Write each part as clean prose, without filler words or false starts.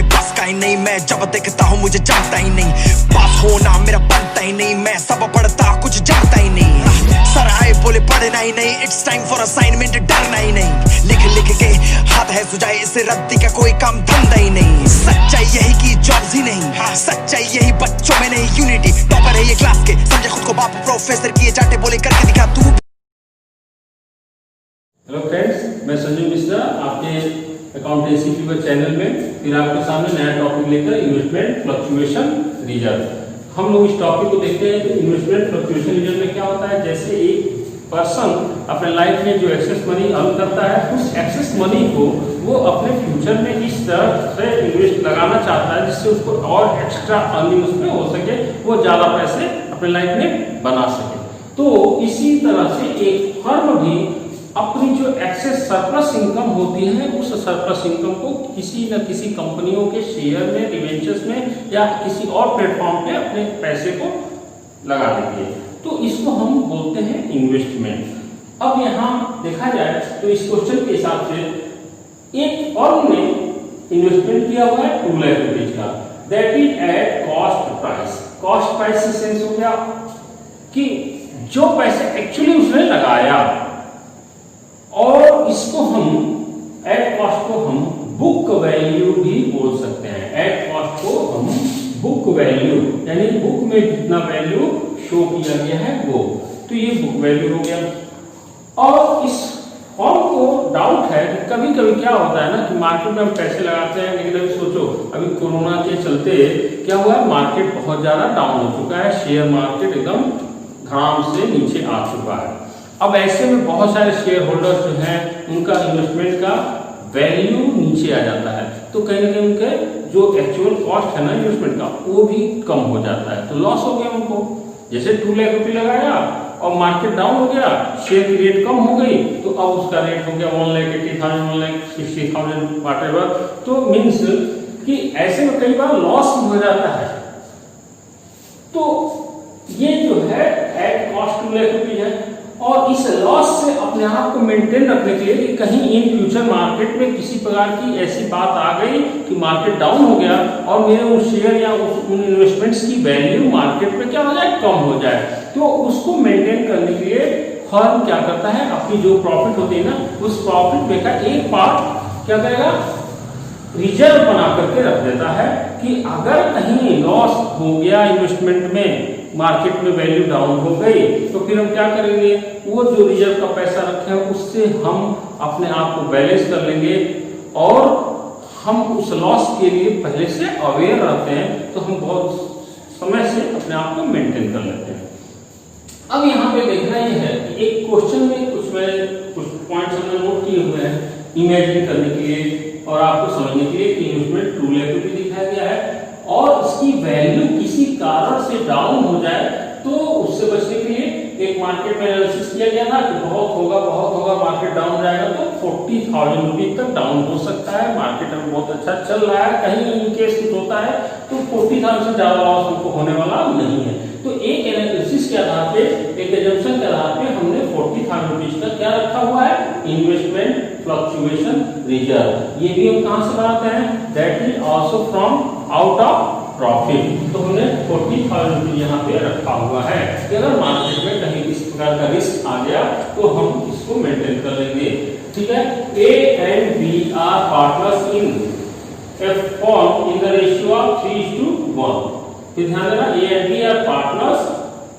मेरे पास का ही नहीं, मैं जब देखता हूँ मुझे जानता ही नहीं, पास होना मेरा बनता ही नहीं, मैं सब पढ़ता कुछ जानता ही नहीं, सर आए बोले पढ़ना ही नहीं, इट्स टाइम फॉर असाइनमेंट डरना ही नहीं, लिख लिख के हाथ है सुझाए, इससे रद्दी का कोई काम धंधा ही नहीं, सच्चाई यही की जॉब्स ही नहीं, सच्चाई यही बच्चों में नहीं, यूनिटी टॉपर है ये क्लास के, समझे खुद को बाप प्रोफेसर किए जाटे बोले करके दिखा तू। हेलो फ्रेंड्स, मैं संजू मिश्रा आपके अकाउंटेंसी फीवर चैनल में फिर आपके सामने नया टॉपिक लेकर इन्वेस्टमेंट फ्लक्चुएशन रिजर्व। हम लोग इस टॉपिक को देखते हैं कि इन्वेस्टमेंट फ्लक्चुएशन रिजर्व में क्या होता है। जैसे एक पर्सन अपने लाइफ में जो एक्सेस मनी अर्न करता है, उस एक्सेस मनी को वो अपने फ्यूचर में इस तरह से इन्वेस्ट लगाना चाहता है जिससे उसको और एक्स्ट्रा अर्निंग उसमें हो सके, वो ज़्यादा पैसे अपने लाइफ में बना सके। तो इसी तरह से एक फर्म भी अपनी जो एक्सेस सरप्लस इनकम होती है, उस सरप्लस इनकम को किसी न किसी कंपनियों के शेयर में, डिवेंचर्स में या किसी और प्लेटफॉर्म पे अपने पैसे को लगा देती है, तो इसको हम बोलते हैं इन्वेस्टमेंट। अब यहाँ देखा जाए तो इस क्वेश्चन के हिसाब से एक फर्म ने इन्वेस्टमेंट किया हुआ है 2 लाख रुपीज का, that is at cost price. Cost price से सेंस हो गया कि जो पैसे एक्चुअली उसने लगाया, और इसको हम एट कॉस्ट को हम बुक वैल्यू भी बोल सकते हैं। एट कॉस्ट को हम बुक वैल्यू यानी बुक में जितना वैल्यू शो किया गया है वो, तो ये बुक वैल्यू हो गया। और इस फॉर्म को डाउट है कि कभी कभी क्या होता है ना कि मार्केट में हम पैसे लगाते हैं, लेकिन अभी सोचो अभी कोरोना के चलते क्या हुआ है, मार्केट बहुत ज्यादा डाउन हो चुका है, शेयर मार्केट एकदम धड़ाम से नीचे आ चुका है। अब ऐसे में बहुत सारे शेयर होल्डर्स जो हैं उनका इन्वेस्टमेंट का वैल्यू नीचे आ जाता है, तो कहीं ना कहीं उनके जो एक्चुअल कॉस्ट है ना इन्वेस्टमेंट का वो भी कम हो जाता है, तो लॉस हो गया उनको। जैसे 2 लाख रुपये लगाया और मार्केट डाउन हो गया, शेयर की रेट कम हो गई, तो अब उसका रेट हो गया 1,80,000 1,60,000 व्हाटएवर। तो मीन्स कि ऐसे में कई बार लॉस हो जाता है। तो ये जो है एट कॉस्ट 2 लाख रुपये है, और इस लॉस से अपने आप को मेंटेन रखने के लिए कि कहीं इन फ्यूचर मार्केट में किसी प्रकार की ऐसी बात आ गई कि मार्केट डाउन हो गया और मेरे उस शेयर या उन इन्वेस्टमेंट्स की वैल्यू मार्केट में क्या हो जाए, कम हो जाए, तो उसको मेंटेन करने के लिए फर्म क्या करता है, अपनी जो प्रॉफिट होती है ना, उस प्रॉफिट में का एक पार्ट क्या करेगा, रिजर्व बना करके रख देता है कि अगर कहीं लॉस हो गया इन्वेस्टमेंट में, मार्केट में वैल्यू डाउन हो गई, तो फिर हम क्या करेंगे, वो जो रिजर्व का पैसा रखे हैं उससे हम अपने आप को बैलेंस कर लेंगे, और हम उस लॉस के लिए पहले से अवेयर रहते हैं, तो हम बहुत समय से अपने आप को मेंटेन कर लेते हैं। अब यहाँ पे देखना ये है कि एक क्वेश्चन में कुछ पॉइंट्स हमने नोट किए हुए हैं इमेजिन करने के लिए और आपको समझने के लिए कि इन्वेस्टमेंट 2 लाख रुपये दिखाया गया है, और इसकी वैल्यू किसी कारण से डाउन हो जाए तो उससे बचने के लिए एक मार्केट में एनालिसिस किया गया था कि बहुत होगा मार्केट डाउन जाएगा तो 40,000 रुपीज तक डाउन हो सकता है, मार्केट में बहुत अच्छा चल रहा है, कहीं इन केस कुछ होता है तो 40,000 से ज्यादा लॉस हमको होने वाला नहीं है। तो एक एनालिसिस के आधार पे, एक एजम्पशन के आधार पे हमने 40,000 रुपीज का क्या रखा हुआ है, इन्वेस्टमेंट फ्लक्चुएशन रिजर्व। ये भी हम कहां से बनाते हैं, that is also from out of profit. तो हमने 40,000 रुपये यहाँ पे रखा हुआ है कि अगर मार्केट में कहीं इस प्रकार का रिस्क आ गया तो हम इसको मेंटेन कर लेंगे। ठीक है, A and B are partners in a firm in the ratio of 3:1। फिर ध्यान देना, A and B are partners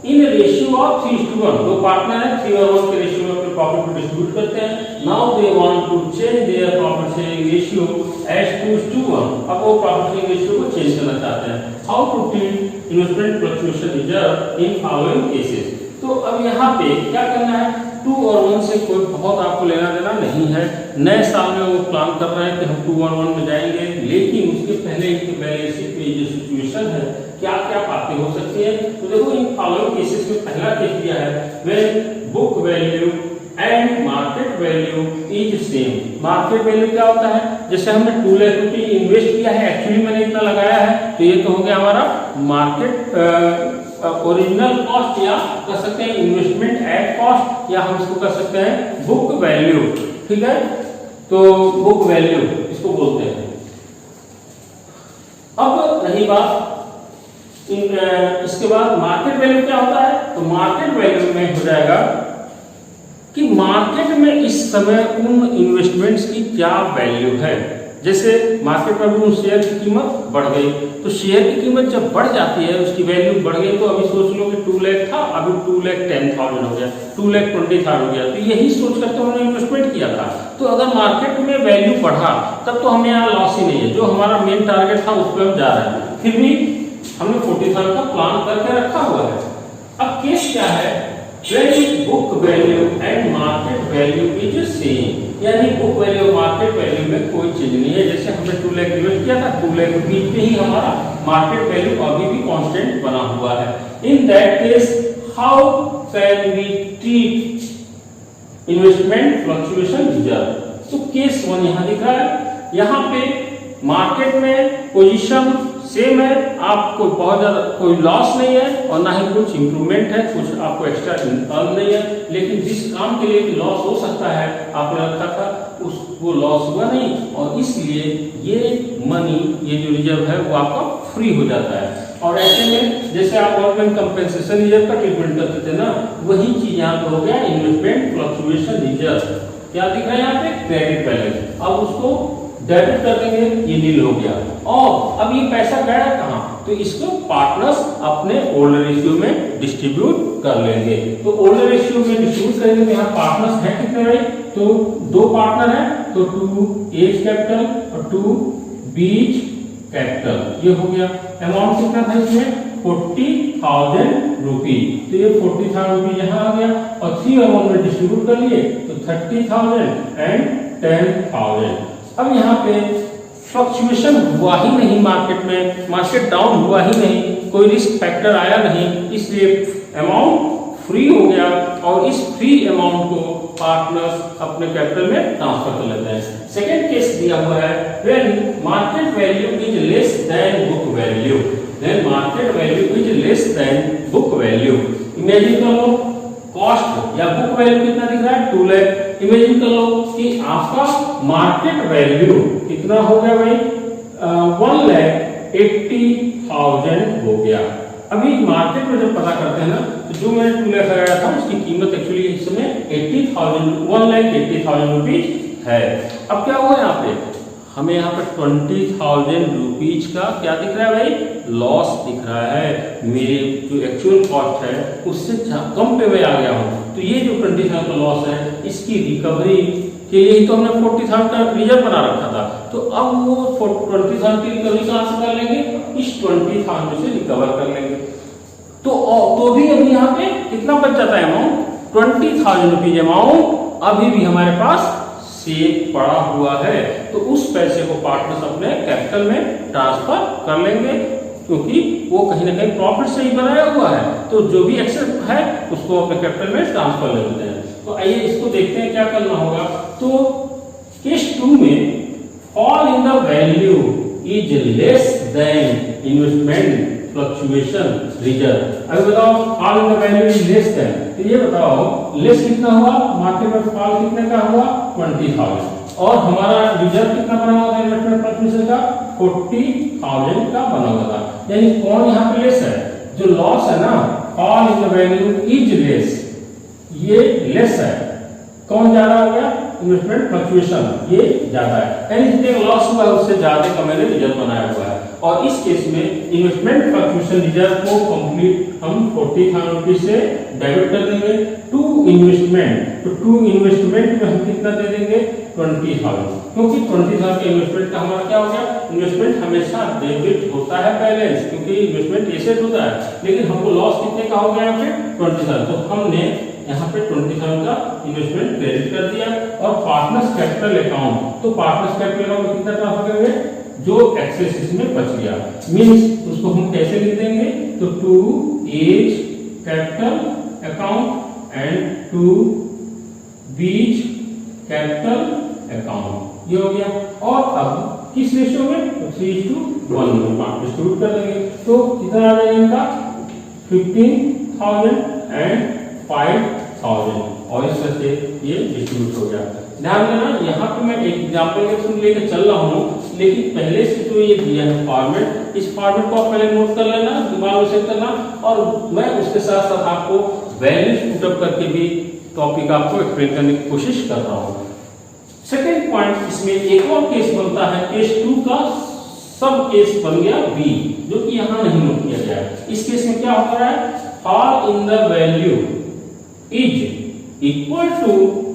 in a ratio of 3:1। दो पार्टनर है, 3 और 1 के रेशियो में अपने प्रॉफिट को डिस्ट्रीब्यूट करते हैं। Now they want to change their profit sharing ratio as 2:1। अब वो प्रॉफिट शेयरिंग रेशियो को चेंज करना चाहते हैं। How to treat investment fluctuation reserve in following cases. तो अब यहाँ पे क्या करना है, 2 और 1 से कोई बहुत आपको लेना देना नहीं है। नए साल में वो प्लान कर रहे हैं कि हम 2 और 1 में जाएंगे, लेकिन उसके पहले इनके बैलेंस शीट में जो सिचुएशन है क्या क्या बातें हो सकती है। तो देखो इन फॉलोइंग केसेस में पहला केस दिया है, when book value and market value is same. Market value क्या होता है, जैसे हमने 2 लाख रुपये इन्वेस्ट किया है, एक्चुअली मैंने इतना लगाया है, तो ये तो हो गया हमारा मार्केट ओरिजिनल कॉस्ट, या कर सकते हैं इन्वेस्टमेंट एट कॉस्ट, या हम इसको कर सकते हैं बुक वैल्यू। ठीक है, तो बुक वैल्यू इसको बोलते हैं। अब रही बात इसके बाद मार्केट वैल्यू क्या होता है, तो मार्केट वैल्यू में हो जाएगा कि मार्केट में इस समय उन इन्वेस्टमेंट्स की क्या वैल्यू है। जैसे मार्केट में भी उन शेयर की कीमत बढ़ गई, तो शेयर की कीमत जब बढ़ जाती है, उसकी वैल्यू बढ़ गई, तो अभी सोच लो कि 2 लाख था, अभी 2,10,000 हो गया, 2,20,000 हो गया। तो यही सोच करके उन्होंने इन्वेस्टमेंट किया था। तो अगर मार्केट में वैल्यू बढ़ा तब तो हमें यहाँ लॉस ही नहीं है, जो हमारा मेन टारगेट था उस पर हम जा रहे हैं, फिर भी हमने 40,000 का प्लान करके रखा हुआ है। अब केस क्या है, when book value and market value is same, यानी बुक वैल्यू और मार्केट वैल्यू में कोई चेंज नहीं है। जैसे हमने 2 लाख इन्वेस्ट किया था, 2 लाख के बीच में ही हमारा मार्केट वैल्यू अभी भी कांस्टेंट बना हुआ है। In that case how can we treat investment fluctuation reserve. तो केस 1 यहाँ दिख रहा है, यहाँ पे मार्केट में पोजीशन सेम है, आपको बहुत ज्यादा कोई लॉस नहीं है और ना ही कुछ इंप्रूवमेंट है, कुछ आपको एक्स्ट्रा अर्न नहीं है। लेकिन जिस काम के लिए लॉस हो सकता है आपने रखा था, वो लॉस हुआ नहीं, और इसलिए ये मनी, ये जो रिजर्व है वो आपका फ्री हो जाता है। और ऐसे में जैसे आप गवर्नमेंट कंपेंसेशन रिजर्व का ट्रीटमेंट करते थे ना, वही चीज यहाँ पर हो गया इन्वेस्टमेंट फ्लक्चुएशन रिजर्व। क्या दिख रहा है यहाँ पे, क्रेडिट बैलेंस। अब उसको डेबिट कर देंगे, ये नील हो गया। और अब ये पैसा गया कहाँ, तो इसको पार्टनर्स अपने ओल्ड रेशियो में डिस्ट्रीब्यूट कर लेंगे। तो ओल्ड रेशियो में डिस्ट्रीब्यूट करेंगे, तो यहाँ पार्टनर्स हैं कितने भाई, तो 2 पार्टनर हैं, तो 2 एज कैपिटल और 2 बीच कैपिटल, ये हो गया। अमाउंट कितना था इसमें, 40,000 रुपी, तो ये 40,000 रुपी यहाँ आ गया, और 3 अमाउंट में डिस्ट्रीब्यूट कर लिए, तो 30,000 एंड 10,000। अब यहाँ पे फ्लक्चुएशन हुआ ही नहीं मार्केट में, मार्केट डाउन हुआ ही नहीं, कोई रिस्क फैक्टर आया नहीं, इसलिए अमाउंट फ्री हो गया, और इस फ्री अमाउंट को पार्टनर्स अपने कैपिटल में ट्रांसफर कर लेते हैं। सेकेंड केस दिया हुआ है, when market value is less than book value, then market value is less than book value. Imagine कर लो कॉस्ट या बुक वैल्यू कितना दिख रहा है, 2 लाख। इमेजिन कर लो कि आपका मार्केट वैल्यू कितना हो गया भाई, 1,80,000 हो गया। अभी मार्केट में जब पता करते हैं ना, तो जो मैंने 2 लाख लगाया था उसकी कीमत एक्चुअली इस समय 1,80,000 रुपीज है। अब क्या हुआ यहाँ पे, हमें यहाँ पे 20,000 रुपीज का क्या दिख रहा है भाई, लॉस दिख रहा है। मेरे जो एक्चुअल कॉस्ट है उससे कम पे मैं आ गया हूँ, तो ये जो 20,000 का लॉस है, इसकी रिकवरी के लिए तो हमने 40,000 का रिजर्व बना रखा था। तो अब वो 20,000 की रिकवरी कहाँ से कर लेंगे, इस 20,000 में से रिकवर कर लेंगे। तो भी अभी यहाँ पे कितना बच जाता है अमाउंट, 20,000 रुपीज अमाउंट अभी भी हमारे पास सेव पड़ा हुआ है। तो उस पैसे को पार्टनर्स अपने कैपिटल में ट्रांसफर कर लेंगे, क्योंकि वो कहीं ना कहीं प्रॉफिट से ही बनाया हुआ है। तो जो भी एक्सेस है उसको अपने कैपिटल में ट्रांसफर ले लेते हैं। तो आइए इसको देखते हैं क्या करना होगा। तो केस 2 में fall in the value is less then investment fluctuation reserve. अभी बताओ fall in the value is less then, तो ये बताओ लेस कितना हुआ, मार्केट में फॉल कितने का हुआ, 20,000, और हमारा रिजर्व कितना बना हुआ था इन्वेस्टमेंट फ्लक्चुएशन का, 40,000 का बना हुआ था। यानी कौन यहाँ पे लेस है, जो लॉस है ना, fall in the value is less, ये लेस है, कौन ज्यादा हो गया, इन्वेस्टमेंट फ्लक्चुएशन, ये ज्यादा है, यानी जितने लॉस हुआ है उससे ज्यादा का मैंने रिजर्व बनाया हुआ है। और इस केस में इन्वेस्टमेंट फ्लक्चुएशन रिजर्व को कंप्लीट हम 40,000 रुपीज से डेबिट कर देंगे टू इन्वेस्टमेंट। तो टू इन्वेस्टमेंट में हम कितना दे देंगे, 20,000, क्योंकि 20,000 का इन्वेस्टमेंट का हमारा क्या हो गया, इन्वेस्टमेंट हमेशा डेबिट होता है बैलेंस, क्योंकि इन्वेस्टमेंट एसेट होता है, लेकिन हमको लॉस कितने का हो गया यहाँ पे, 20,000। तो हमने यहाँ पे 20,000 का इन्वेस्टमेंट क्रेडिट कर दिया। और पार्टनर्स कैपिटल अकाउंट, तो पार्टनर्स कैपिटल अकाउंट में कितना ट्रांसफर करेंगे, जो एक्सेस इसमें बच गया, मींस उसको हम कैसे लिख देंगे, तो 2 एज कैपिटल अकाउंट एंड 2 बीच कैपिटल अकाउंट, ये हो गया। और अब किस रेशियो में, तो 3:1 में डिस्ट्रीब्यूट कर देंगे। तो कितना आ जाएगा इनका, 15,000 एंड 5,000, और इस तरह से ये डिस्ट्रीब्यूट हो गया। ध्यान देना, यहाँ पे मैं एक एग्जाम्पल लेकर चल रहा हूँ, लेकिन पहले से जो ये दिया है फॉर्मेट, इस फॉर्मेट को आप पहले नोट कर लेना, दिमाग में सेट करना, और मैं उसके साथ साथ आपको वैल्यूज पुटअप करके भी टॉपिक आपको एक्सप्लेन करने की कोशिश कर रहा हूँ। सेकेंड पॉइंट, इसमें एक और केस बनता है, केस 2 का सब केस बन गया बी, जो कि यहाँ नहीं नोट किया गया है। इस केस में क्या हो रहा है, fall in the value is equal to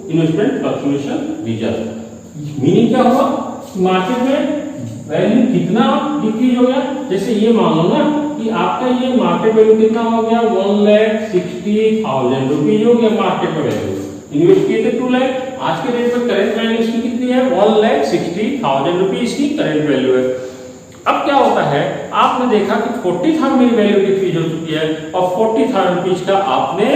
investment fluctuation reserve. Meaning क्या हुआ, मार्केट में वैल्यू कितना डिक्रीज हो गया। जैसे ये मान लो ना कि आपका ये मार्केट वैल्यू कितना हो गया, 1,60,000 रुपीज हो गया मार्केट में वैल्यू, इन्वेस्ट किए थे 2 लाख, आज के डेट में करेंट वैल्यू इसकी कितनी है, 1,60,000 रुपीज की करेंट वैल्यू है। अब क्या होता है, आपने देखा कि 40,000 मेरी वैल्यू डिक्रीज हो चुकी है और 40,000 रुपीज का आपने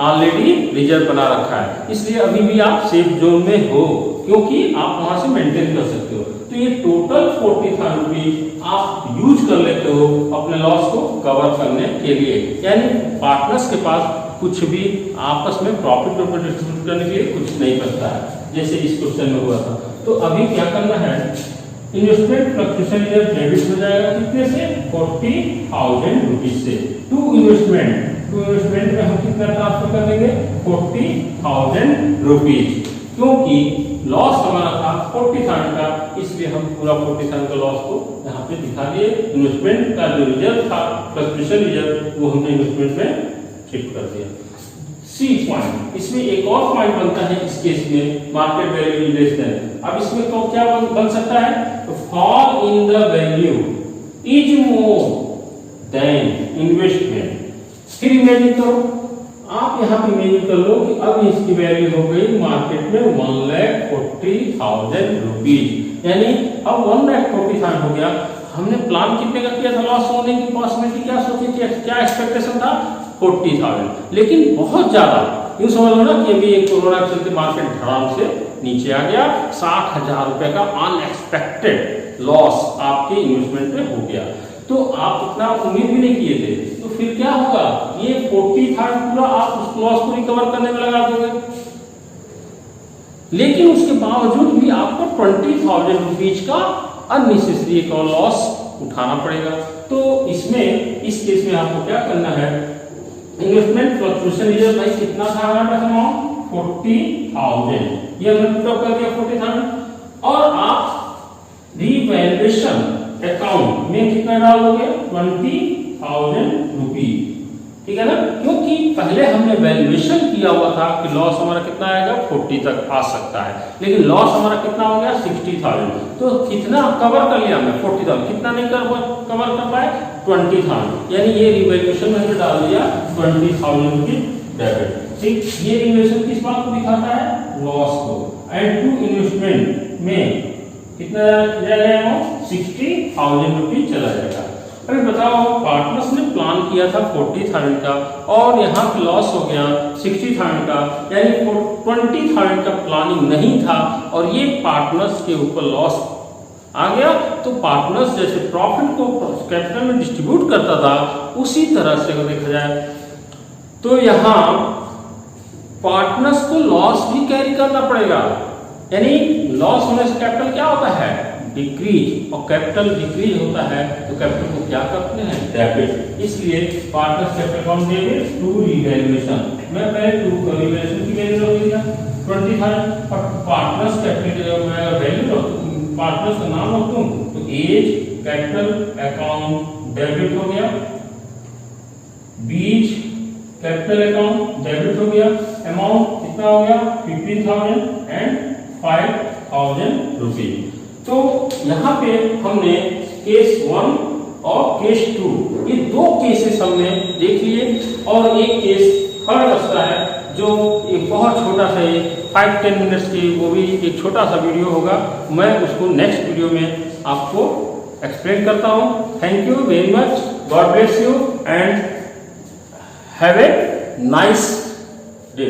ऑलरेडी रिजर्व बना रखा है, इसलिए अभी भी आप सेफ जोन में हो, क्योंकि आप वहां से मेंटेन कर सकते हो। तो ये टोटल 40,000 रुपीज आप यूज कर लेते हो अपने लॉस को कवर करने के लिए, यानी पार्टनर्स के पास कुछ भी आपस में प्रॉफिट डिस्ट्रीब्यूट करने के लिए कुछ नहीं बचता है, जैसे इस क्वेश्चन में हुआ था। तो अभी क्या करना है, इन्वेस्टमेंट फ्लक्चुएशन रिजर्व डेबिट हो जाएगा कितने से, 40,000 रुपीज से टू इन्वेस्टमेंट में हम कितना ट्रांसफर कर देंगे, 40,000 रुपीज, क्योंकि लॉस हमारा था 40,000 का, इसलिए हम पूरा 40,000 का लॉस को यहाँ पे दिखा दिए। इन्वेस्टमेंट का जो रिजर्व था फ्लक्चुएशन रिजर्व, वो हमने इन्वेस्टमेंट में शिफ्ट कर दिया। सी पॉइंट, इसमें एक और पॉइंट बनता है इस केस में, मार्केट वैल्यू लेस देन। अब इसमें तो क्या बन सकता है, तो fall in the value is more than investment. फिर इमेजिन करो, आप यहाँ पे इमेजिन कर लो कि अब इसकी वैल्यू हो गई मार्केट में 1,40,000 रुपीज, यानी अब 1,40,000 हो गया। हमने प्लान कितने का किया था, लॉस होने की पॉसिबिलिटी क्या सोची थी, क्या एक्सपेक्टेशन था, 40,000, लेकिन बहुत ज्यादा, यूं समझ लो ना कि अभी एक कोरोना के चलते मार्केट धड़ाम से नीचे आ गया, 60,000 रुपए का अनएक्सपेक्टेड लॉस आपके इन्वेस्टमेंट में हो गया, तो आप इतना उम्मीद भी नहीं किए थे। तो फिर क्या होगा, ये 40,000 पूरा आप उस लॉस को रिकवर करने में लगा दोगे, लेकिन उसके बावजूद भी आपको 20,000 रुपीज का अननेसेसरी एक और लॉस उठाना पड़ेगा। तो इसमें इस केस में आपको क्या करना है, इन्वेस्टमेंट फ्लक्चुएशन रिजर्व भाई कितना था हमारे पास अमाउंट, 40,000, ये हमने पुट अप कर दिया 40,000, और आप रिवैल्यूएशन अकाउंट में कितना डालोगे, 20,000 रुपीज, ठीक है ना, क्योंकि पहले हमने वैल्यूएशन किया हुआ था कि लॉस हमारा कितना आएगा, 40 तक आ सकता है, लेकिन लॉस हमारा कितना हो गया, 60,000, तो कितना कवर कर लिया हमने, 40,000, कितना नहीं कवर कर पाए, 20,000, यानी ये रिवैल्यूएशन में हमने डाल दिया 20,000 की डेबिट। ठीक, ये रिवैल्यूएशन किस बात को दिखाता है, लॉस को, एंड टू इन्वेस्टमेंट में कितना जाएगा, 60,000 रुपीज चला जाएगा। अभी बताओ, पार्टनर्स ने प्लान किया था 40,000 का और यहाँ पे लॉस हो गया 60,000 का, यानी 20,000 का प्लानिंग नहीं था और ये पार्टनर्स के ऊपर लॉस आ गया। तो पार्टनर्स जैसे प्रॉफिट को कैपिटल में डिस्ट्रीब्यूट करता था, उसी तरह से अगर देखा जाए तो यहाँ पार्टनर्स को लॉस भी कैरी करना पड़ेगा, यानी लॉस होने से कैपिटल क्या होता है, डिक्रीज, और कैपिटल डिक्रीज होता है तो कैपिटल को क्या करते हैं, डेबिट, इसलिए पार्टनर्स कैपिटल कौन डेबिट टू रिवैल्यूएशन, मैं पहले टू रिवैल्यूएशन की वैल्यू रख दिया 20,000 और पार्टनर्स कैपिटल वैल्यू पार्टनर्स का नाम रख दूं तो एज कैपिटल अकाउंट डेबिट हो गया, बीच कैपिटल अकाउंट डेबिट हो गया, अमाउंट कितना हो गया 15,000 एंड 5,000 रुपीज। तो यहाँ पे हमने केस 1 और केस 2 ये दो केसेस हमने देख लिए, और एक केस थर्ड बचता है जो एक बहुत छोटा सा 5-10 मिनट्स की, वो भी एक छोटा सा वीडियो होगा, मैं उसको नेक्स्ट वीडियो में आपको एक्सप्लेन करता हूँ। Thank you very much, God bless you and have a nice day.